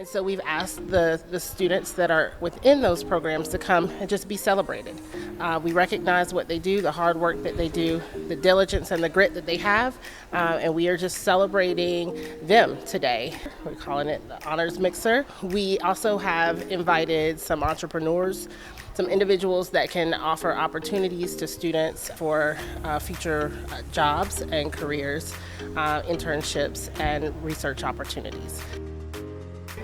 And so we've asked the students that are within those programs to come and just be celebrated. We recognize what they do, the hard work that they do, the diligence and the grit that they have, and we are just celebrating them today. We're calling it the Honors Mixer. We also have invited some entrepreneurs, some individuals that can offer opportunities to students for future jobs and careers, internships, and research opportunities.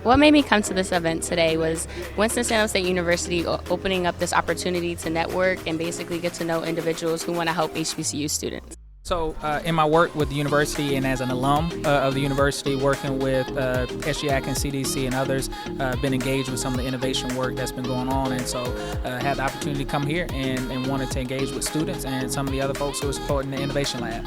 What made me come to this event today was Winston-Salem State University opening up this opportunity to network and basically get to know individuals who want to help HBCU students. So in my work with the university and as an alum of the university, working with SGAC and CDC and others, been engaged with some of the innovation work that's been going on, and so had the opportunity to come here and wanted to engage with students and some of the other folks who are supporting the Innovation Lab.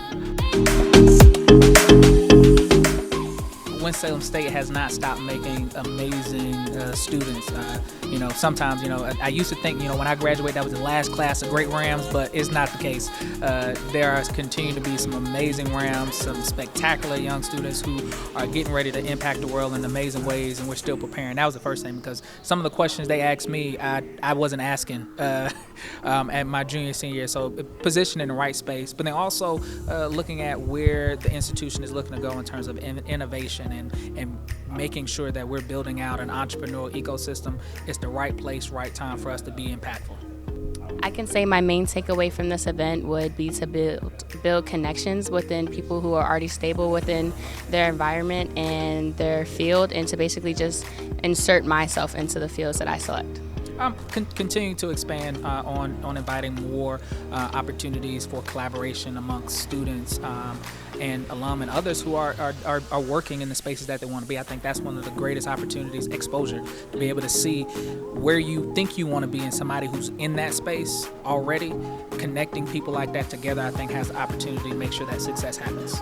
Winston-Salem State has not stopped making amazing students. Sometimes, I used to think, when I graduated, that was the last class of great Rams, but it's not the case. There are continuing to be some amazing Rams, some spectacular young students who are getting ready to impact the world in amazing ways, and we're still preparing. That was the first thing, because some of the questions they asked me, I wasn't asking at my junior, senior year. So position in the right space, but then also looking at where the institution is looking to go in terms of innovation and making sure that we're building out an entrepreneurial ecosystem. It's the right place, right time for us to be impactful. I can say my main takeaway from this event would be to build connections within people who are already stable within their environment and their field, and to basically just insert myself into the fields that I select. Continuing to expand on inviting more opportunities for collaboration amongst students and alum and others who are working in the spaces that they want to be. I think that's one of the greatest opportunities, exposure, to be able to see where you think you want to be and somebody who's in that space already. Connecting people like that together, I think, has the opportunity to make sure that success happens.